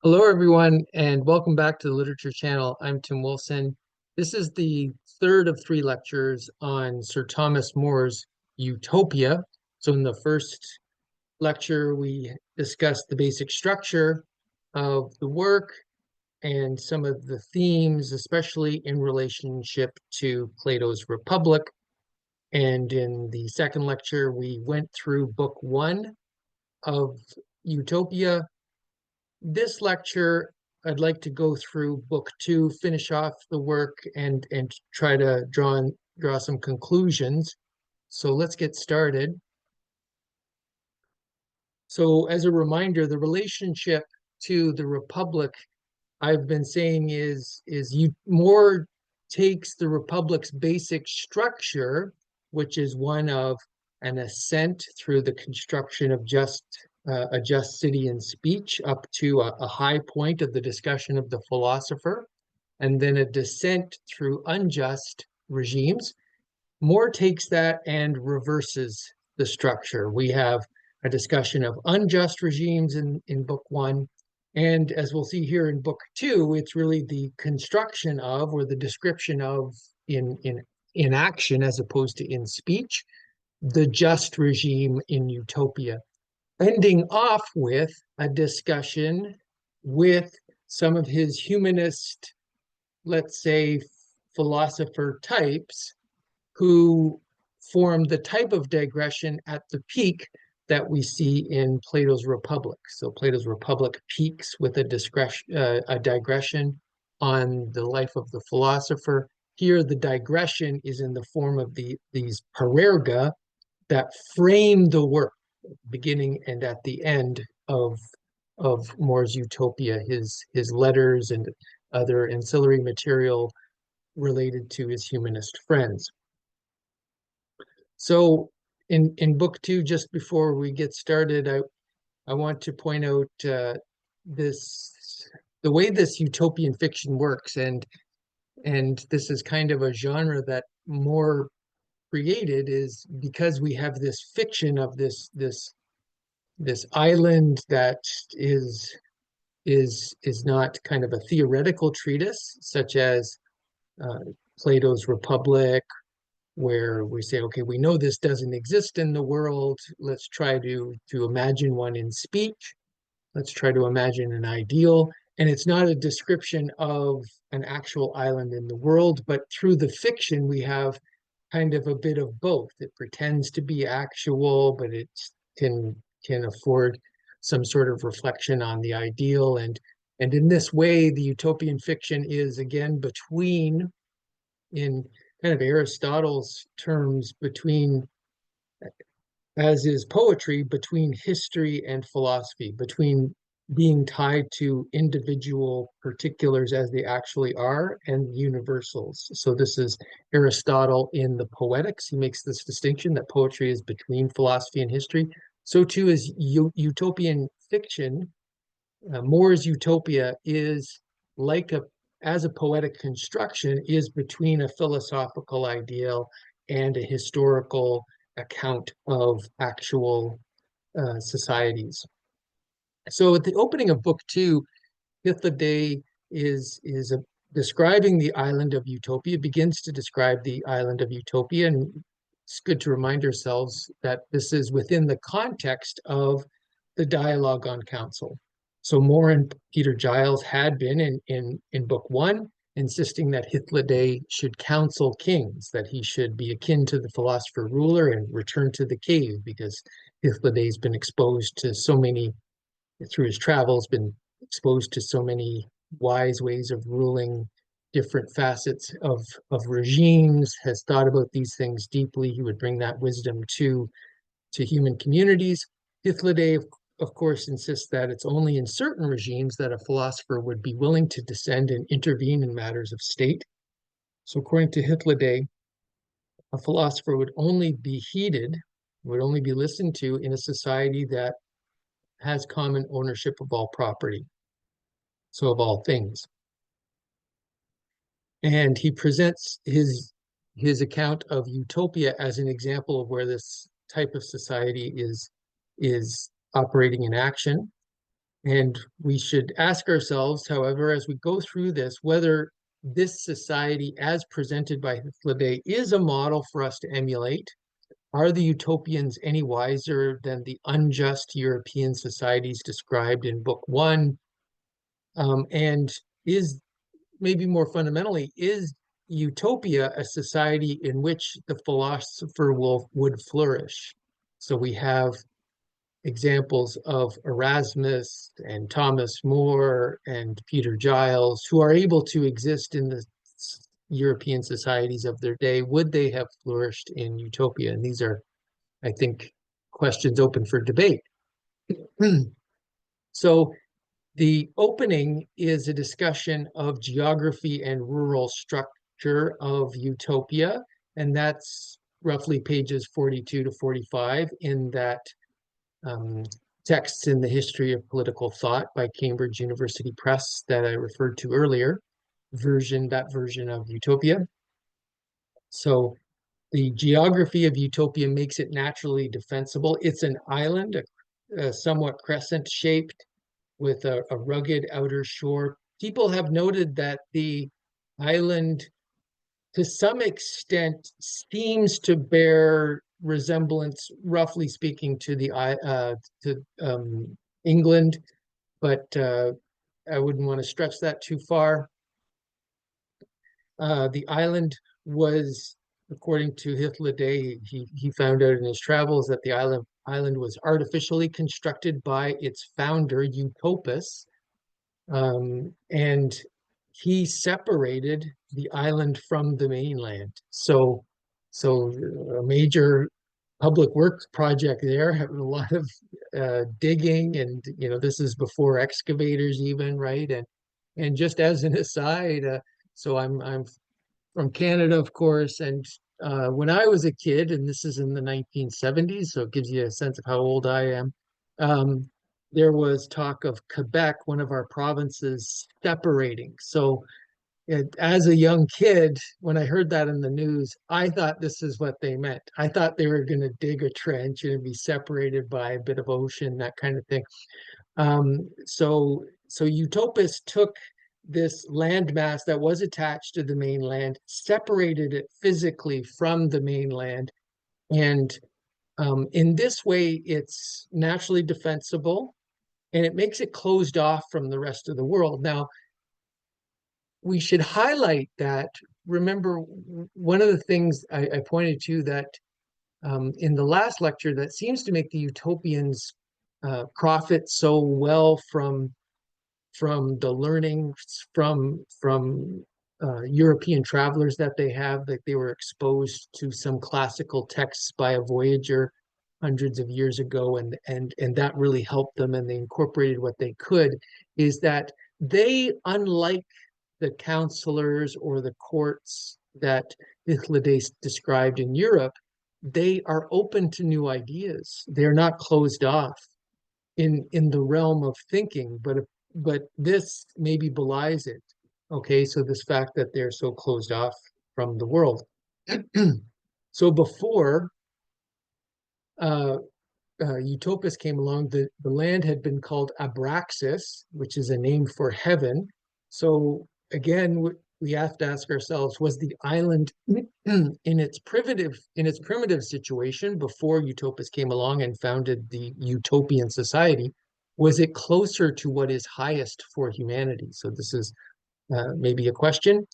Hello, everyone, and welcome back to the Literature Channel. I'm Tim Wilson. This is the third of three lectures on Sir Thomas More's Utopia. So, in the first lecture, we discussed the basic structure of the work and some of the themes, especially in relationship to Plato's Republic. And in the second lecture, we went through book one of Utopia. This lecture, I'd like to go through book two, finish off the work, and try to draw some conclusions. So let's get started. So as a reminder, the relationship to the Republic, I've been saying is More takes the Republic's basic structure, which is one of an ascent through the construction of a just city and speech up to a high point of the discussion of the philosopher, and then a descent through unjust regimes. More takes that and reverses the structure. We have a discussion of unjust regimes in book one. And as we'll see here in book two, it's really the construction of, or the description of, in action as opposed to in speech, the just regime in Utopia, ending off with a discussion with some of his humanist, let's say, philosopher types who form the type of digression at the peak that we see in Plato's Republic. So Plato's Republic peaks with a digression on the life of the philosopher. Here, the digression is in the form of these Parerga that frame the work, beginning and at the end of More's Utopia, his letters and other ancillary material related to his humanist friends. So in book two, just before we get started, I want to point out this the way this utopian fiction works, and this is kind of a genre that More created, is because we have this fiction of this island that is not kind of a theoretical treatise such as uh, Plato's Republic, where we say, okay, we know this doesn't exist in the world. Let's try to imagine one in speech. Let's try to imagine an ideal. And it's not a description of an actual island in the world, but through the fiction, we have kind of a bit of both. It pretends to be actual, but it can can afford some sort of reflection on the ideal. And in this way, the utopian fiction is again between, in kind of Aristotle's terms, between, as is poetry, between history and philosophy, between being tied to individual particulars as they actually are and universals. So this is Aristotle in the Poetics. He makes this distinction that poetry is between philosophy and history. So too is utopian fiction. More's Utopia is like as a poetic construction, is between a philosophical ideal and a historical account of actual societies. So at the opening of book two, Hythloday is describing the island of Utopia, begins to describe the island of Utopia, and it's good to remind ourselves that this is within the context of the dialogue on counsel. So More and Peter Giles had been in book one, insisting that Hythloday should counsel kings, that he should be akin to the philosopher ruler and return to the cave, because Hythloday's been exposed to so many, through his travels, been exposed to so many wise ways of ruling different facets of regimes, has thought about these things deeply. He would bring that wisdom to human communities. Hythloday, of course, insists that it's only in certain regimes that a philosopher would be willing to descend and intervene in matters of state. So according to Hythloday, a philosopher would only be heeded, would only be listened to in a society that has common ownership of all property, so of all things. And he presents his account of Utopia as an example of where this type of society is operating in action. And we should ask ourselves, however, as we go through this, whether this society as presented by Hythloday is a model for us to emulate. Are the utopians any wiser than the unjust European societies described in Book One? And is, maybe more fundamentally, is utopia a society in which the philosopher would flourish? So we have examples of Erasmus and Thomas More and Peter Giles who are able to exist in the European societies of their day. Would they have flourished in utopia? And these are, I think, questions open for debate. So the opening is a discussion of geography and rural structure of utopia, and that's roughly pages 42 to 45 in that um, Texts in the History of Political Thought by Cambridge University Press that I referred to earlier, that version of Utopia. So the geography of Utopia makes it naturally defensible. It's an island, somewhat crescent shaped with a rugged outer shore. People have noted that the island, to some extent, seems to bear resemblance, roughly speaking, to England, but I wouldn't want to stretch that too far. The island was, according to Hythloday, he found out in his travels that the island was artificially constructed by its founder, Utopus, and he separated the island from the mainland. So a major public works project there, had a lot of digging, and this is before excavators even, right? And just as an aside, so I'm from Canada, of course, and when I was a kid, and this is in the 1970s, so it gives you a sense of how old I am. Um, there was talk of Quebec, one of our provinces, separating. So as a young kid, when I heard that in the news, I thought this is what they meant. I thought they were going to dig a trench and be separated by a bit of ocean, that kind of thing. So Utopus took this landmass that was attached to the mainland, separated it physically from the mainland, and in this way, it's naturally defensible and it makes it closed off from the rest of the world. Now, we should highlight that. Remember, one of the things I pointed to that in the last lecture that seems to make the utopians profit so well from the learning from European travelers that they have, that they were exposed to some classical texts by a voyager hundreds of years ago, and that really helped them, and they incorporated what they could, is that they, unlike the counselors or the courts that Hythloday described in Europe, they are open to new ideas. They're not closed off in the realm of thinking, but this maybe belies it. Okay, so this fact that they're so closed off from the world. So before uh, Utopus came along, the land had been called Abraxas, which is a name for heaven. So again, we have to ask ourselves: was the island in its primitive situation before Utopus came along and founded the Utopian society? Was it closer to what is highest for humanity? So this is maybe a question.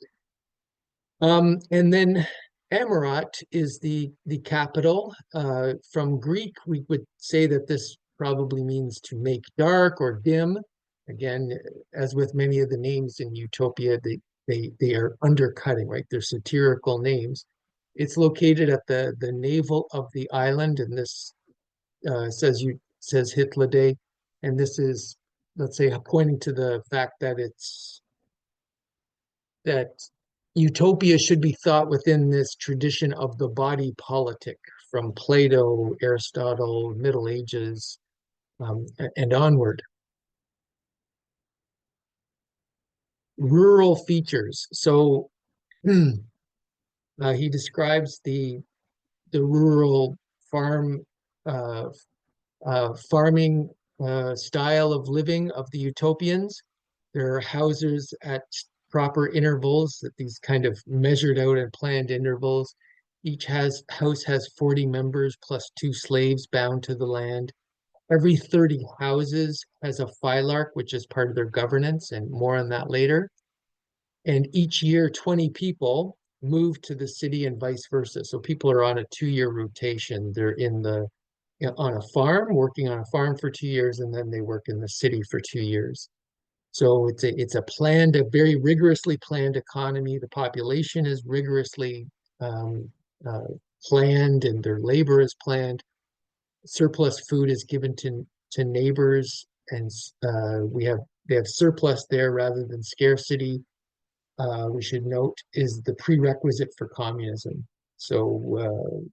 And then Amarat is the capital. From Greek, we would say that this probably means to make dark or dim. Again, as with many of the names in Utopia, they are undercutting, right? They're satirical names. It's located at the navel of the island, and this says Hythloday, and this is, let's say, pointing to the fact that that utopia should be thought within this tradition of the body politic from Plato, Aristotle, Middle Ages, and onward. Rural features. So he describes the rural farm farming style of living of the utopians. There are houses at proper intervals, at these kind of measured out and planned intervals. Each house has 40 members plus two slaves bound to the land. Every 30 houses has a phylarch, which is part of their governance, and more on that later. And each year, 20 people move to the city and vice versa. So people are on a 2-year rotation. They're on a farm, working on a farm for 2 years, and then they work in the city for 2 years. So it's a planned, a very rigorously planned economy. The population is rigorously um, uh, planned, and their labor is planned. Surplus food is given to neighbors, and they have surplus there rather than scarcity. We should note is the prerequisite for communism. So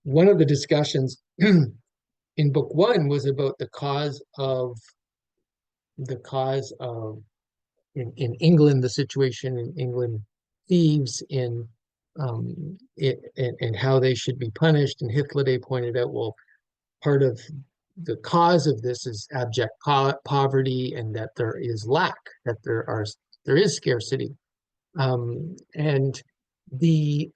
one of the discussions in book one was about the cause of in England, the situation in England, thieves and how they should be punished. And Hythloday pointed out, well, part of the cause of this is abject poverty, and that there is lack, that there is scarcity. And the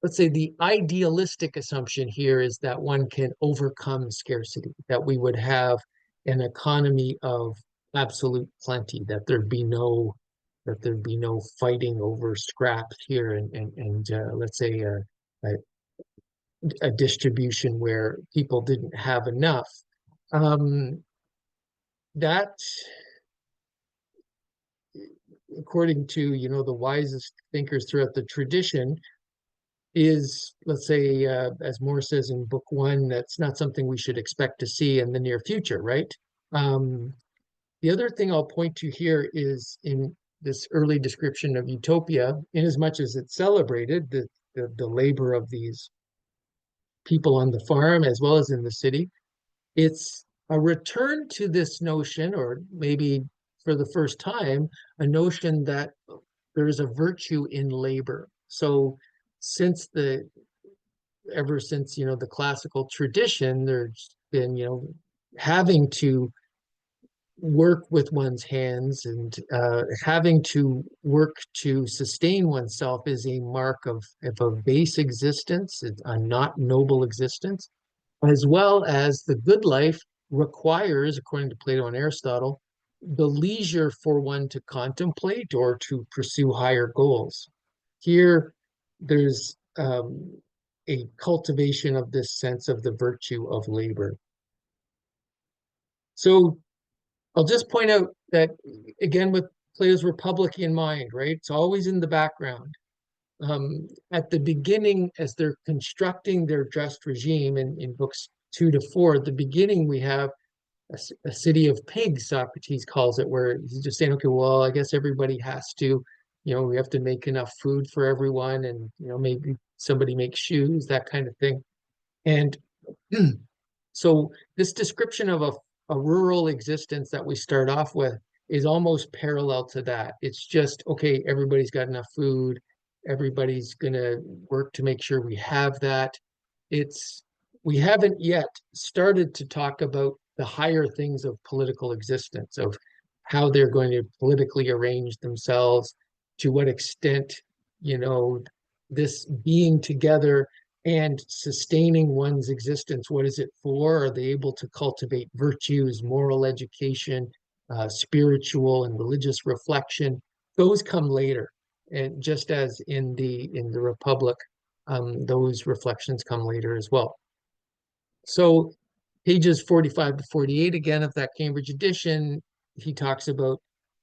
let's say the idealistic assumption here is that one can overcome scarcity, that we would have an economy of absolute plenty, that there'd be no fighting over scraps here, and let's say a distribution where people didn't have enough. Um, that, according to the wisest thinkers throughout the tradition, is, let's say, as Moore says in book one, that's not something we should expect to see in the near future, right? Um, the other thing I'll point to here is in this early description of utopia, in as much as it's celebrated the labor of these people on the farm as well as in the city, it's a return to this notion, or maybe for the first time, a notion that there is a virtue in labor. So since the ever since the classical tradition, there's been having to work with one's hands, and having to work to sustain oneself is a mark of a base existence, a not noble existence, as well as the good life requires, according to Plato and Aristotle, the leisure for one to contemplate or to pursue higher goals. Here, there's a cultivation of this sense of the virtue of labor. So I'll just point out that, again, with Plato's Republic in mind, right? It's always in the background. At the beginning, as they're constructing their just regime in books 2 to 4, at the beginning, we have a city of pigs, Socrates calls it, where he's just saying, okay, well, I guess everybody has to, we have to make enough food for everyone, and, maybe somebody makes shoes, that kind of thing. And so this description of a rural existence that we start off with is almost parallel to that. It's just, okay, everybody's got enough food. Everybody's going to work to make sure we have that. We haven't yet started to talk about the higher things of political existence, of how they're going to politically arrange themselves, to what extent, this being together and sustaining one's existence. What is it for? Are they able to cultivate virtues, moral education, spiritual and religious reflection? Those come later. And just as in the Republic, those reflections come later as well. So pages 45 to 48, again, of that Cambridge edition, he talks about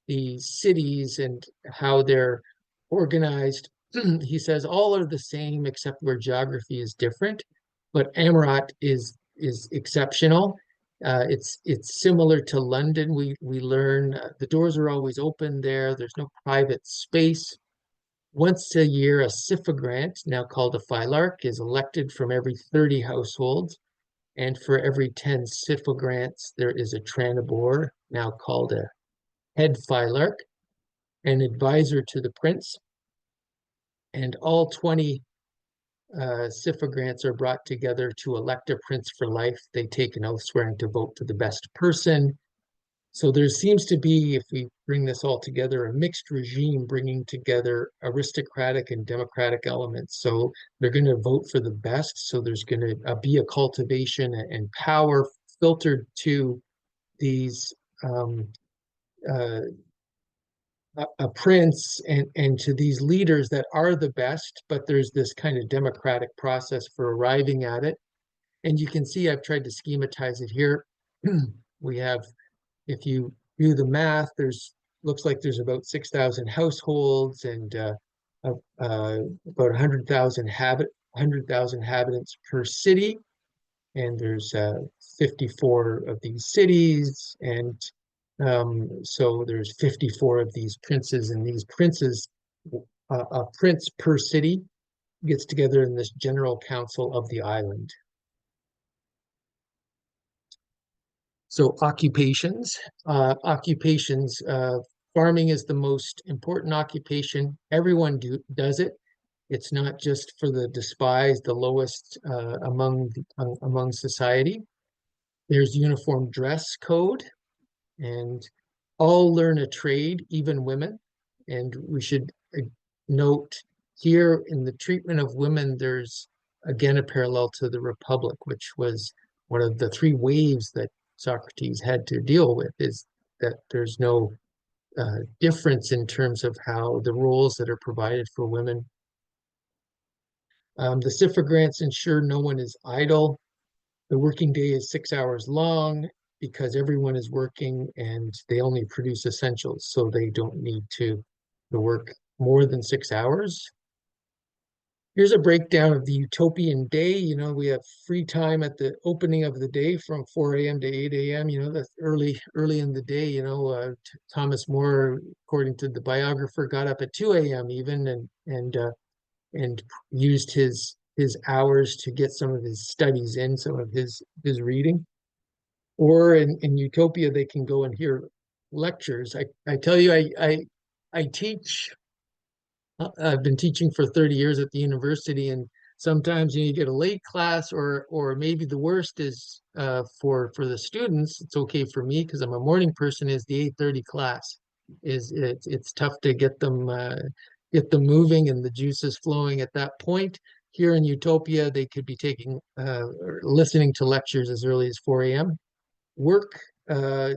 the cities and how they're organized. He says all are the same except where geography is different, but Amarat is exceptional. It's similar to London. We learn the doors are always open there. There's no private space. Once a year, a suffragant, now called a phylarch, is elected from every 30 households, and for every 10 suffragants, there is a tranibor, now called a head phylarch, an advisor to the prince, and all 20 suffragants are brought together to elect a prince for life. They take an oath swearing to vote for the best person. So there seems to be, if we bring this all together, a mixed regime bringing together aristocratic and democratic elements. So they're going to vote for the best. So there's going to be a cultivation and power filtered to these um, uh, a prince and to these leaders that are the best, but there's this kind of democratic process for arriving at it. And you can see I've tried to schematize it here. We have, if you do the math, there's looks like there's about 6,000 households and about 100,000 inhabitants per city. And there's 54 of these cities, and so there's 54 of these princes, and these princes, a prince per city gets together in this general council of the island. So occupations, farming is the most important occupation. Everyone does it. It's not just for the despised, the lowest among society. There's uniform dress code, and all learn a trade, even women. And we should note here in the treatment of women, there's again a parallel to the Republic, which was one of the three waves that Socrates had to deal with, is that there's no difference in terms of how the roles that are provided for women. The suffragants ensure no one is idle. The working day is 6 hours long because everyone is working and they only produce essentials, so they don't need to work more than 6 hours. Here's a breakdown of the utopian day. We have free time at the opening of the day from 4 a.m. to 8 a.m. That's early in the day. Thomas More, according to the biographer, got up at 2 a.m. even and used his hours to get some of his studies in, some of his reading. Or in Utopia, they can go and hear lectures. I tell you, I teach. I've been teaching for 30 years at the university, and sometimes you get a late class, or maybe the worst is for the students. It's okay for me because I'm a morning person. Is the 8:30 class? It's tough to get them moving and the juices flowing at that point. Here in Utopia, they could be taking or listening to lectures as early as 4 a.m. Work uh,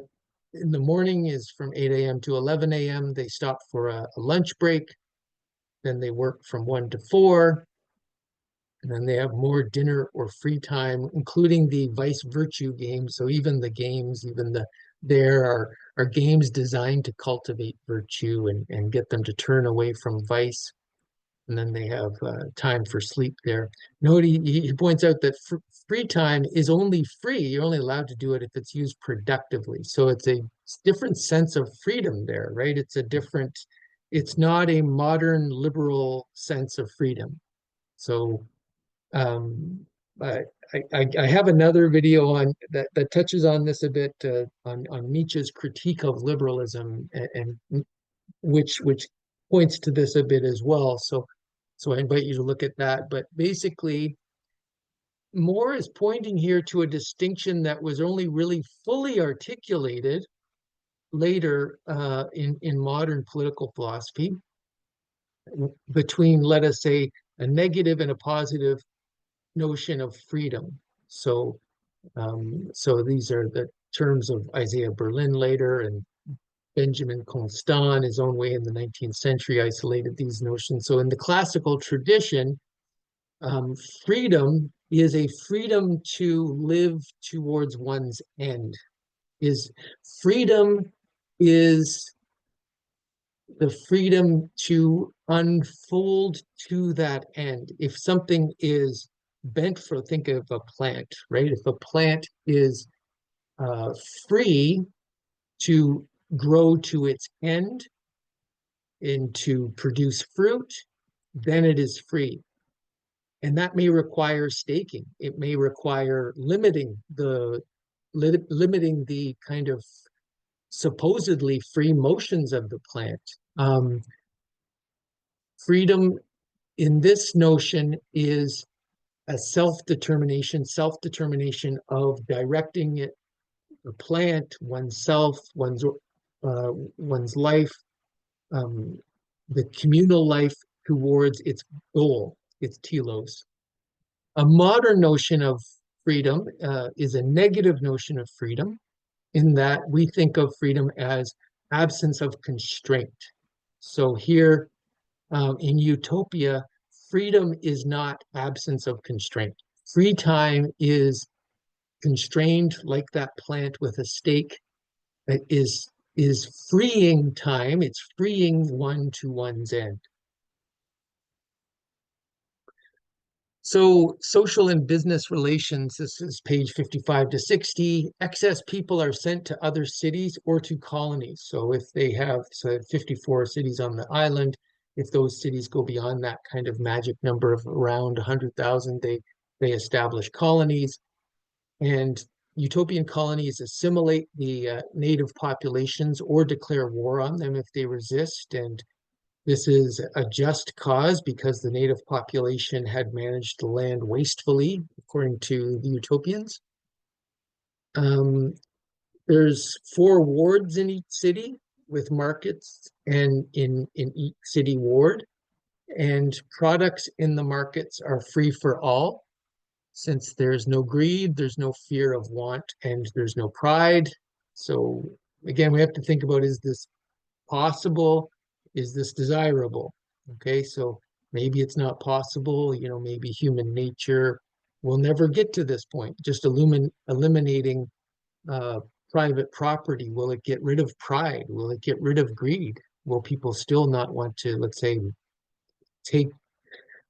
in the morning is from 8 a.m. to 11 a.m. They stop for a lunch break. Then they work from 1 to 4. And then they have more dinner or free time, including the vice virtue games. So even the games, there are games designed to cultivate virtue and get them to turn away from vice. And then they have time for sleep there. Note he points out that free time is only free. You're only allowed to do it if it's used productively. So it's a different sense of freedom there, right? It's not a modern liberal sense of freedom. So um, I, I have another video on that touches on this a bit, on Nietzsche's critique of liberalism, and which points to this a bit as well. So I invite you to look at that. But basically, More is pointing here to a distinction that was only really fully articulated later in modern political philosophy between, let us say, a negative and a positive notion of freedom. So these are the terms of Isaiah Berlin later, and Benjamin Constant, his own way in the 19th century, isolated these notions. So in the classical tradition, freedom is a freedom to live towards one's end. Freedom is the freedom to unfold to that end. If something is bent for, think of a plant, right? If a plant is uh, free to grow to its end and to produce fruit, then it is free. And that may require staking. It may require limiting the kind of supposedly free motions of the plant. Freedom in this notion is a self-determination of directing it a plant, oneself, one's life, um, the communal life towards its goal, its telos. A modern notion of freedom is a negative notion of freedom in that we think of freedom as absence of constraint. So here in Utopia, freedom is not absence of constraint. Free time is constrained like that plant with a stake. It is freeing time. It's freeing one to one's end. So social and business relations, this is page 55 to 60. Excess people are sent to other cities or to colonies. So if they have 54 cities on the island, if those cities go beyond that kind of magic number of around 100,000, they establish colonies. And utopian colonies assimilate the native populations or declare war on them if they resist. And this is a just cause because the native population had managed the land wastefully, according to the utopians. Um, there's 4 wards in each city with markets and in each city ward. And products in the markets are free for all. Since there's no greed, there's no fear of want, and there's no pride. So again, we have to think about, is this possible? Is this desirable? Okay, so maybe it's not possible, maybe human nature will never get to this point. Just eliminating uh, private property, will it get rid of pride? Will it get rid of greed? Will people still not want to, let's say, take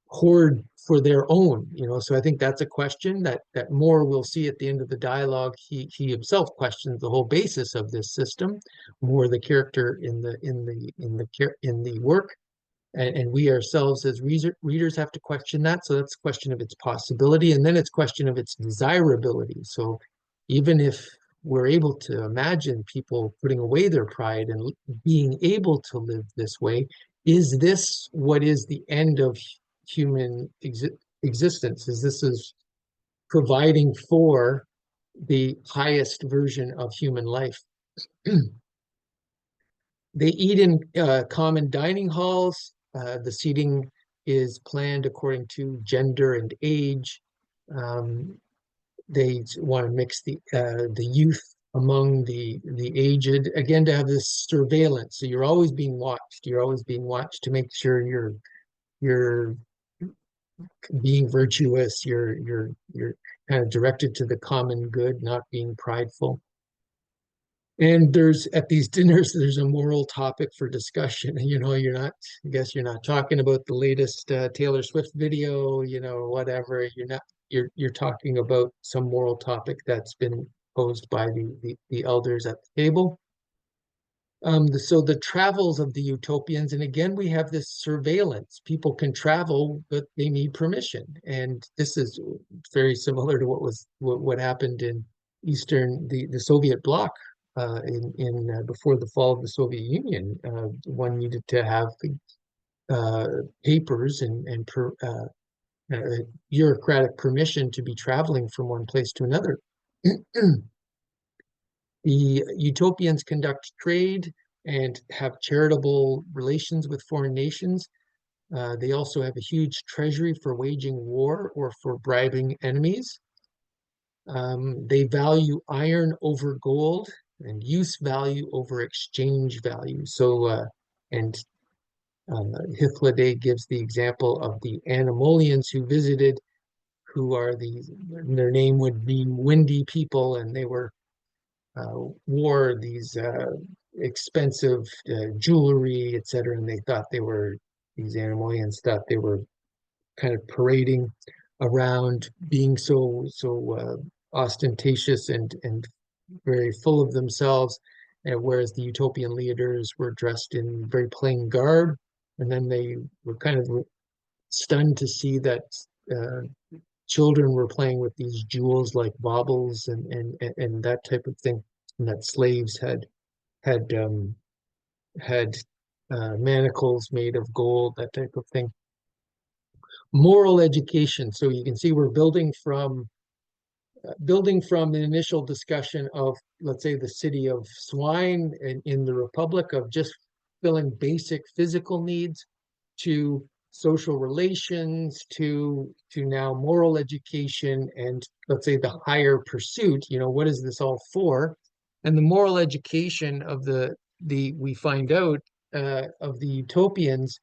hoard for their own? So I think that's a question that Moore will see at the end of the dialogue. He himself questions the whole basis of this system. Moore, the character in the work, and we ourselves as readers have to question that. So that's a question of its possibility, and then it's question of its desirability. So even if we're able to imagine people putting away their pride and being able to live this way, is this what is the end of human existence? Is providing for the highest version of human life? They eat in common dining halls. The seating is planned according to gender and age. Um, they want to mix the youth among the aged, again, to have this surveillance. So you're always being watched. You're always being watched to make sure you're being virtuous. You're kind of directed to the common good, not being prideful. And there's at these dinners, there's a moral topic for discussion. I guess you're not talking about the latest Taylor Swift video, whatever. You're talking about some moral topic that's been posed by the elders at the table. So the travels of the utopians, and again, we have this surveillance. People can travel, but they need permission. And this is very similar to what happened in the Soviet bloc in before the fall of the Soviet Union. One needed to have papers and bureaucratic permission to be traveling from one place to another. The utopians conduct trade and have charitable relations with foreign nations. They also have a huge treasury for waging war or for bribing enemies. They value iron over gold and use value over exchange value. And Hythloday gives the example of the Animolians who visited, who are their name would be windy people, and they wore these expensive jewelry, etc. And these Animalians thought they were kind of parading around, being so ostentatious and very full of themselves, whereas the utopian leaders were dressed in very plain garb. And then they were kind of stunned to see that uh, children were playing with these jewels like baubles and that type of thing, and that slaves had had manacles made of gold, that type of thing. Moral education. So you can see we're building from building from the initial discussion of, let's say, the city of swine in the Republic, of just filling basic physical needs, to social relations, to now moral education, and let's say the higher pursuit, what is this all for? And the moral education of the we find out of the utopians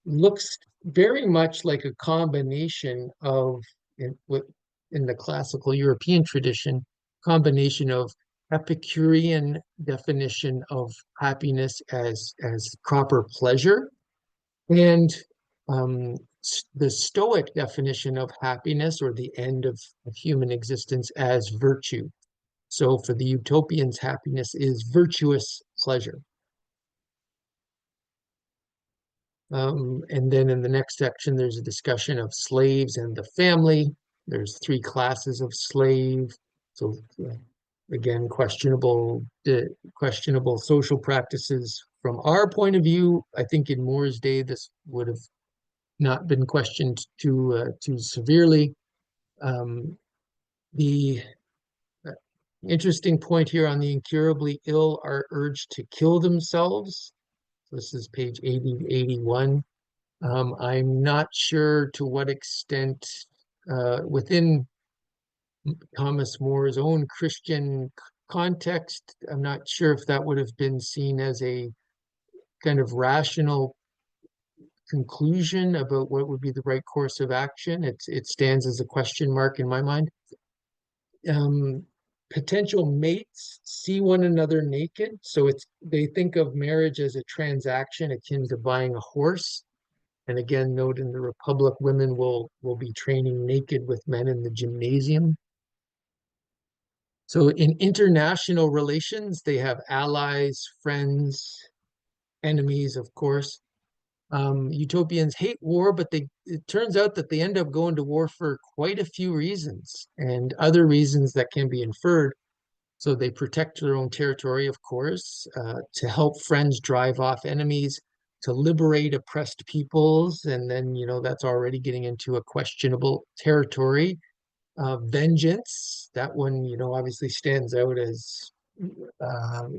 looks very much like a combination of, what in the classical European tradition, combination of Epicurean definition of happiness as proper pleasure, and the Stoic definition of happiness, or the end of human existence, as virtue. So for the utopians, happiness is virtuous pleasure. And then in the next section, there's a discussion of slaves and the family. There's three classes of slave. So again, questionable social practices from our point of view. I think in More's day, this would have not been questioned too severely. The interesting point here on the incurably ill are urged to kill themselves. This is page 80 to 81. I'm not sure to what extent within Thomas More's own Christian context, I'm not sure if that would have been seen as a kind of rational conclusion about what would be the right course of action. It stands as a question mark in my mind. Potential mates see one another naked, so they think of marriage as a transaction akin to buying a horse. And again, note in the Republic, women will be training naked with men in the gymnasium. So in international relations, they have allies, friends, enemies, of course. Utopians hate war, but it turns out that they end up going to war for quite a few reasons, and other reasons that can be inferred. So they protect their own territory, of course, to help friends drive off enemies, to liberate oppressed peoples, and then, that's already getting into a questionable territory. Vengeance, that one, obviously stands out as uh,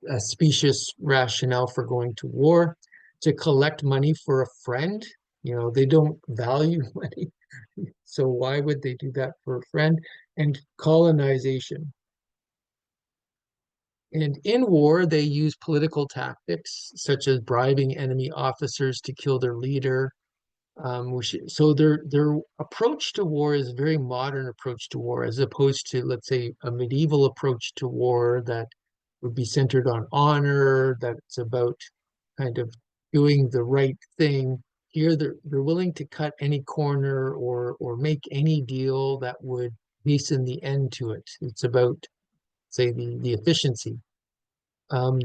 a specious rationale for going to war. To collect money for a friend, they don't value money, so why would they do that for a friend? And colonization. And in war, they use political tactics such as bribing enemy officers to kill their leader. So their approach to war is a very modern approach to war, as opposed to, let's say, a medieval approach to war that would be centered on honor, that's about kind of doing the right thing. Here, they're willing to cut any corner or make any deal that would hasten the end to it. It's about, say, the efficiency.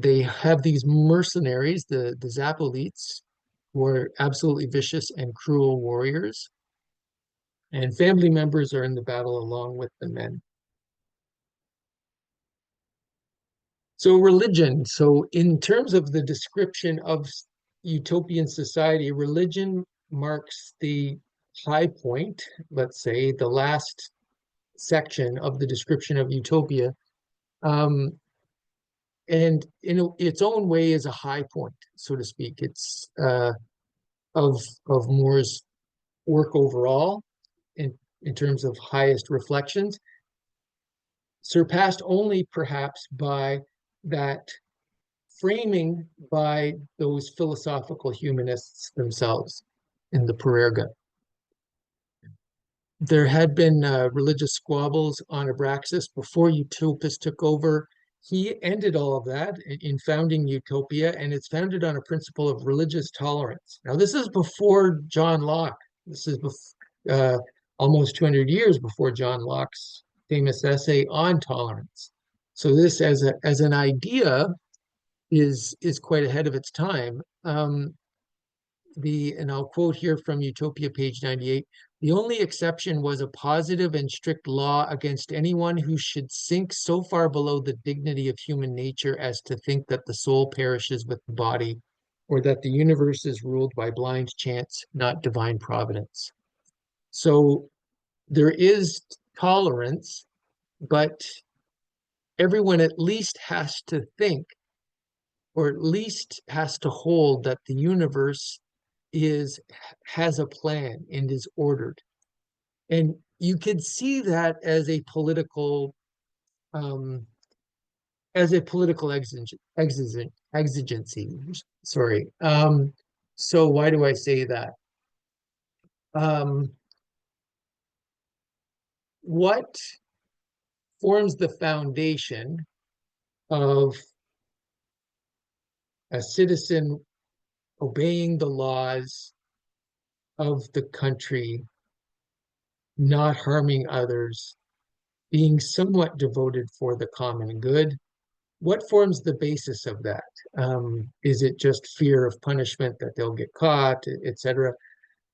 They have these mercenaries, the Zapolites, who are absolutely vicious and cruel warriors, and family members are in the battle along with the men. So religion. So in terms of the description of utopian society, religion marks the high point, let's say, the last section of the description of utopia. And in its own way is a high point, so to speak. It's of More's work overall in terms of highest reflections, surpassed only perhaps by that framing by those philosophical humanists themselves in the Parerga. There had been religious squabbles on Abraxas before Utopus took over. He ended all of that in founding Utopia, and it's founded on a principle of religious tolerance. Now, this is before John Locke. This is almost 200 years before John Locke's famous essay on tolerance. So this, as an idea, is quite ahead of its time. And I'll quote here from Utopia, page 98. The only exception was a positive and strict law against anyone who should sink so far below the dignity of human nature as to think that the soul perishes with the body, or that the universe is ruled by blind chance, not divine providence. So there is tolerance, but everyone at least has to think, or at least has to hold that the universe is has a plan and is ordered. And you could see that um, as a political exigency. Sorry. So why do I say that? Um, what forms the foundation of a citizen obeying the laws of the country, not harming others, being somewhat devoted for the common good? What forms the basis of that? Is it just fear of punishment that they'll get caught, etc.?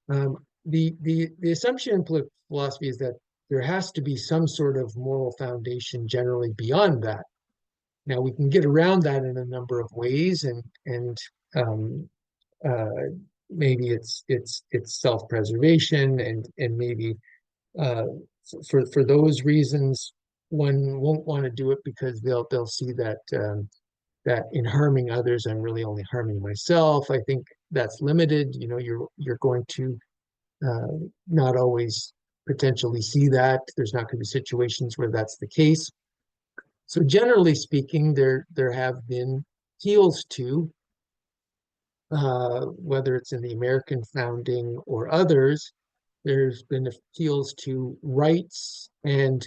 The assumption in political philosophy is that there has to be some sort of moral foundation generally beyond that. Now we can get around that in a number of ways, and um, uh, maybe it's self-preservation, and maybe uh, for those reasons one won't want to do it because they'll see that that in harming others I'm really only harming myself. I think that's limited. You know, you're going to uh, not always potentially see that. There's not going to be situations where that's the case. So generally speaking, there have been appeals to whether it's in the American founding or others. There's been appeals to rights and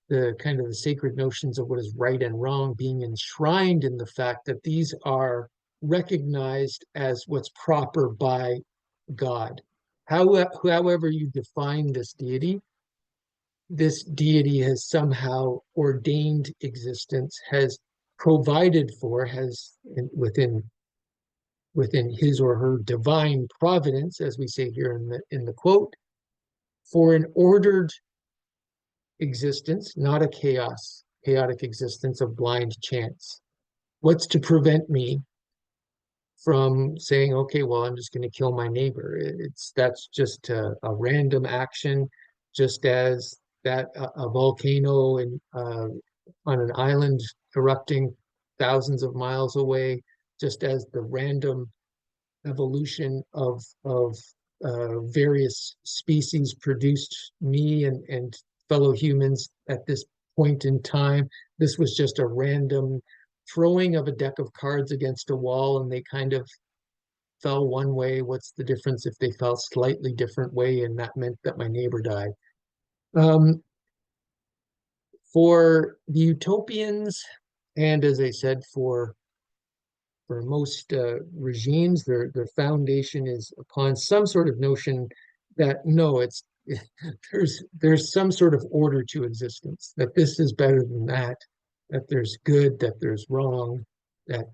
the kind of the sacred notions of what is right and wrong being enshrined in the fact that these are recognized as what's proper by God. However you define this deity has somehow ordained existence, has provided for, within his or her divine providence, as we say here in the quote, for an ordered existence, not a chaotic existence of blind chance. What's to prevent me from saying, okay, well, I'm just going to kill my neighbor? That's just a random action, just as that a volcano on an island erupting thousands of miles away, just as the random evolution of various species produced me and fellow humans at this point in time. This was just a random throwing of a deck of cards against a wall, and they kind of fell one way. What's the difference if they fell slightly different way and that meant that my neighbor died? Um, for the utopians, and as I said, for most regimes, their foundation is upon some sort of notion that no, it's there's some sort of order to existence, that this is better than that there's good, that there's wrong, that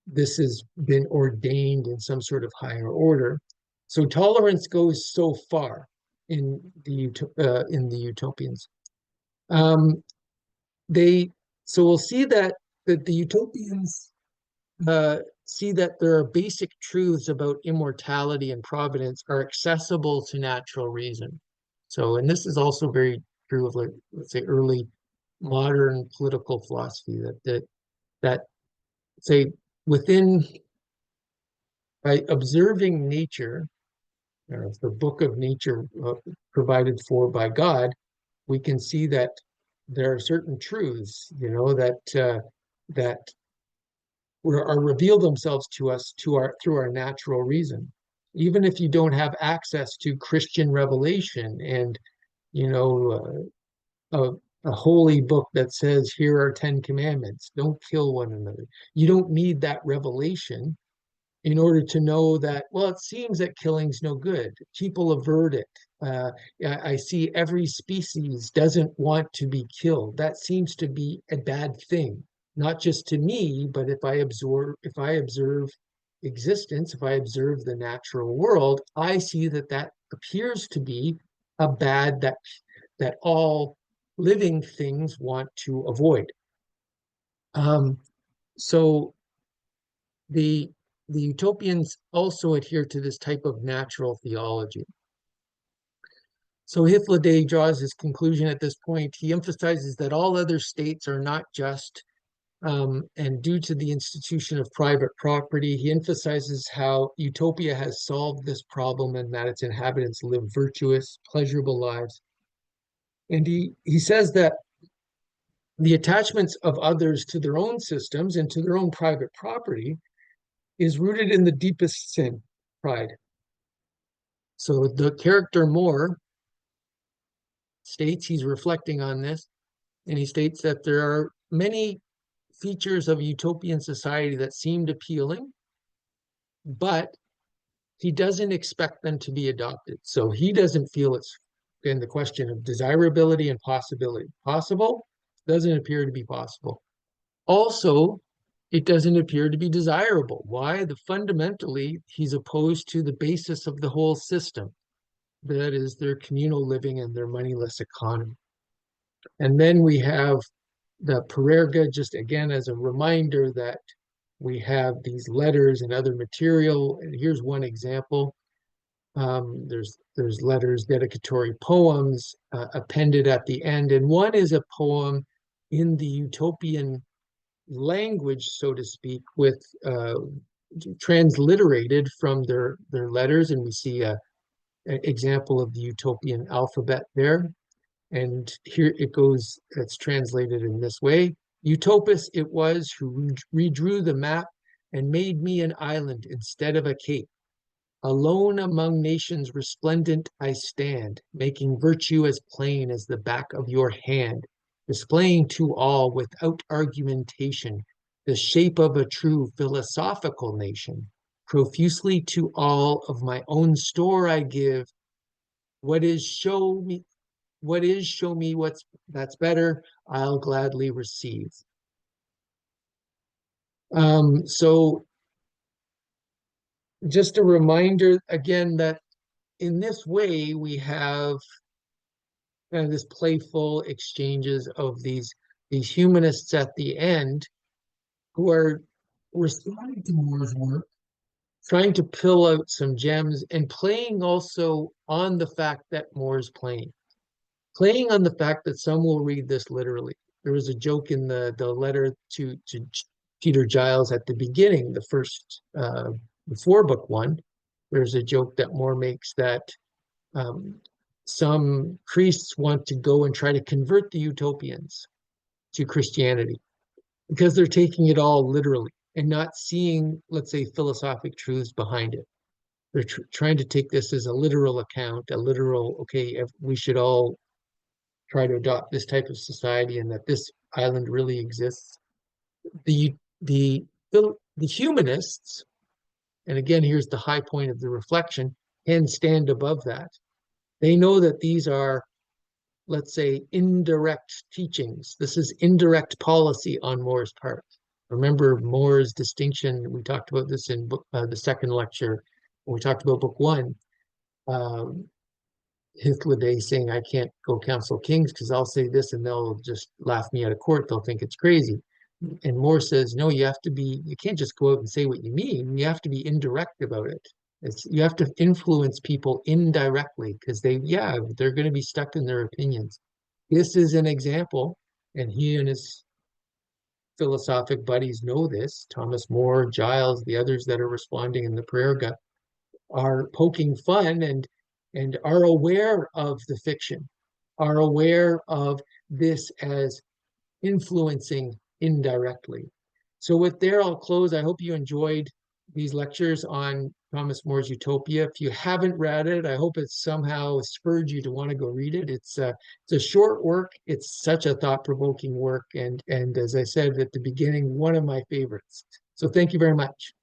this has been ordained in some sort of higher order. So tolerance goes so far in the utopians. Um, they so we'll see that the utopians see that there are basic truths about immortality and providence are accessible to natural reason. So, and this is also very true of, like, let's say, early modern political philosophy, that say within by observing nature, or the book of nature provided for by God, we can see that there are certain truths, that are reveal themselves to us through our natural reason. Even if you don't have access to Christian revelation and you know a holy book that says here are 10 commandments, don't kill one another. You don't need that revelation in order to know that, well, it seems that killing's no good. People avert it. I see every species doesn't want to be killed. That seems to be a bad thing, not just to me, but if I observe existence, if I observe the natural world, I see that that appears to be a bad that all living things want to avoid. Um, so the the utopians also adhere to this type of natural theology. So Hythloday draws his conclusion at this point. He emphasizes that all other states are not just, and due to the institution of private property, he emphasizes how utopia has solved this problem and that its inhabitants live virtuous, pleasurable lives. And he says that the attachments of others to their own systems and to their own private property is rooted in the deepest sin, pride. So the character More states, he's reflecting on this, and he states that there are many features of utopian society that seemed appealing, but he doesn't expect them to be adopted. So he doesn't feel it's in the question of desirability and possibility. Possible doesn't appear to be possible. Also, it doesn't appear to be desirable. Why? Fundamentally, he's opposed to the basis of the whole system. That is their communal living and their moneyless economy. And then we have the Parerga, just again as a reminder that we have these letters and other material. And here's one example. There's letters, dedicatory poems appended at the end, and one is a poem in the utopian language, so to speak, with transliterated from their letters, and we see an example of the utopian alphabet there. And here it goes, it's translated in this way. Utopus it was who redrew the map and made me an island instead of a cape. Alone among nations resplendent I stand, making virtue as plain as the back of your hand, displaying to all without argumentation the shape of a true philosophical nation. Profusely to all of my own store I give. What is show me that's better, I'll gladly receive. So just a reminder again that in this way we have kind of this playful exchanges of these humanists at the end who are responding to More's work, trying to pill out some gems and playing also on the fact that More's playing on the fact that some will read this literally. There was a joke in the letter to Peter Giles at the beginning, the first before book one. There's a joke that More makes that some priests want to go and try to convert the utopians to Christianity because they're taking it all literally and not seeing, let's say, philosophic truths behind it. They're trying to take this as a literal account, a literal, okay, we should all try to adopt this type of society and that this island really exists. The humanists, and again, here's the high point of the reflection, can stand above that. They know that these are, let's say, indirect teachings. This is indirect policy on More's part. Remember More's distinction. We talked about this in the second lecture when we talked about book one. Hythloday saying, I can't go counsel kings because I'll say this and they'll just laugh me out of court. They'll think it's crazy. And More says, no, you can't just go out and say what you mean. You have to be indirect about it. You have to influence people indirectly because they're going to be stuck in their opinions. This is an example, and he and his philosophic buddies know this. Thomas More, Giles, the others that are responding in the Parerga are poking fun and are aware of the fiction, are aware of this as influencing indirectly. So with there, I'll close. I hope you enjoyed these lectures on Thomas More's Utopia. If you haven't read it, I hope it's somehow spurred you to want to go read it. It's a short work. It's such a thought-provoking work. And as I said at the beginning, one of my favorites. So thank you very much.